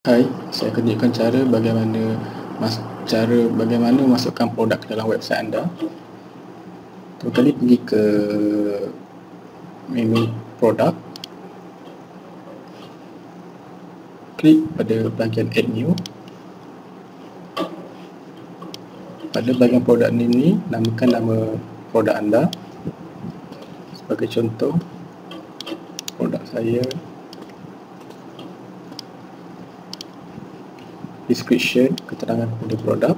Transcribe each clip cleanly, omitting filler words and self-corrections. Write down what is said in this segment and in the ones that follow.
Hai, saya akan tunjukkan cara bagaimana masukkan produk ke dalam website anda. Pertama kali pergi ke menu produk, klik pada bahagian add new. Pada bahagian produk name ni, namakan nama produk anda. Sebagai contoh, produk saya. Description, keterangan pada produk.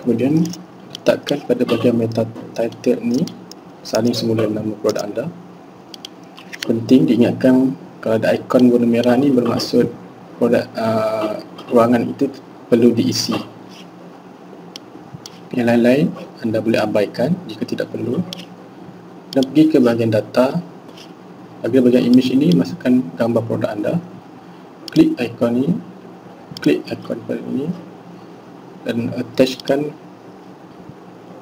Kemudian letakkan pada bahagian meta title ni, salin semula nama produk anda. Penting diingatkan, kalau ada ikon warna merah ni bermaksud produk ruangan itu perlu diisi. Yang lain-lain anda boleh abaikan jika tidak perlu. Dan pergi ke bahagian data. Bahagian image ini, masukkan gambar produk anda. Klik ikon ni, klik ikon ini dan attachkan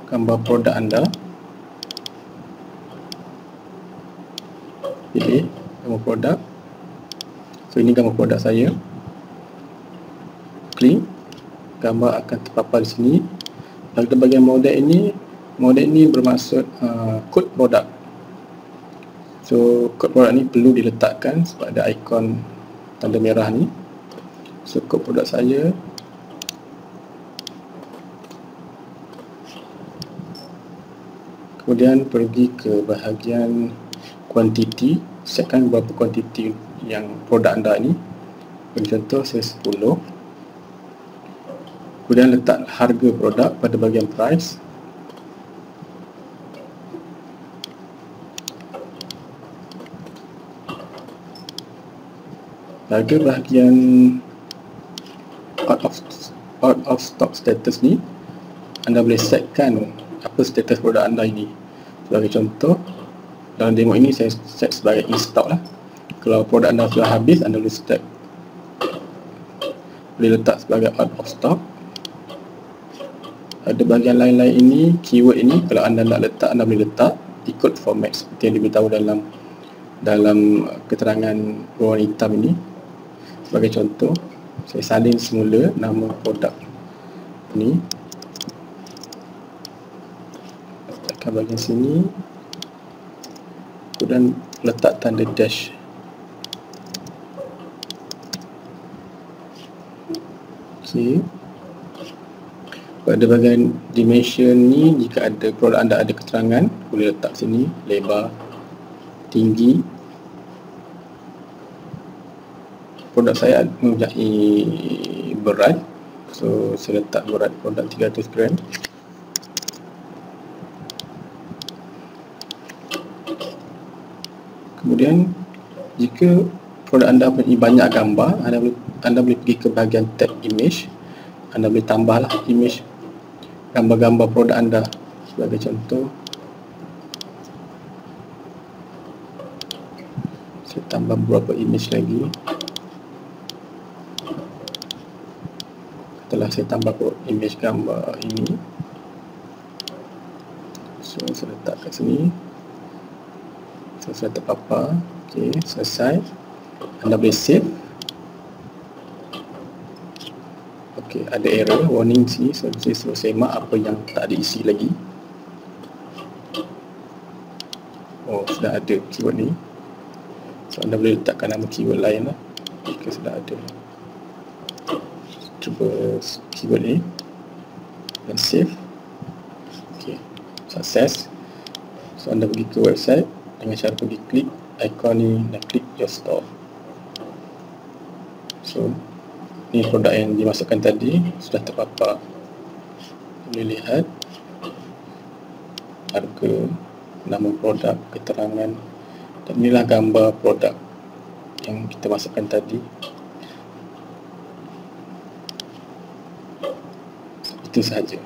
gambar produk anda. Pilih gambar produk. So ini gambar produk saya. Klik, gambar akan terpapar di sini. Pada bahagian model ini bermaksud kod produk. So kod produk ni perlu diletakkan sebab ada ikon tanda merah ni. So kod produk saya. Kemudian pergi ke bahagian kuantiti, setkan berapa kuantiti yang produk anda ni. Bagi contoh saya 10. Kemudian letak harga produk pada bahagian price. Pada bahagian out of stock status ni, anda boleh setkan apa status produk anda ini. Sebagai contoh, dalam demo ini saya set sebagai in stock lah. Kalau produk anda sudah habis, anda boleh letak sebagai out of stock. Ada bahagian lain-lain ini, keyword ini, kalau anda nak letak, anda boleh letak ikut format seperti yang diberitahu dalam keterangan berwarna hitam ini. Sebagai contoh, saya salin semula nama produk ini. Letakkan bahagian sini. Kemudian letak tanda dash. Okey. Pada bahagian dimension ni, jika ada produk anda ada keterangan, boleh letak sini lebar, tinggi. Produk saya mempunyai berat, so saya letak berat produk 300 gram. Kemudian jika produk anda mempunyai banyak gambar, anda boleh pergi ke bahagian tab image. Anda boleh tambahlah image gambar-gambar produk anda. Sebagai contoh, saya tambah beberapa image lagi. Setelah saya tambah image gambar ini, so saya letak kat sini. So saya terpapar. Okey, selesai. Anda boleh save. Okey, ada error warning sini. So saya semak apa yang tak diisi lagi. Oh, sudah ada keyword ni. So anda boleh letakkan nama keyword lain lah jika sudah ada. Cuba keyword ni dan save. Okey, sukses. So anda pergi ke website dengan cara pergi klik ikon ni dan klik your store. So ni produk yang dimasukkan tadi sudah terpapar. Boleh lihat harga, nama produk, keterangan, dan inilah gambar produk yang kita masukkan tadi. Itu sahaja.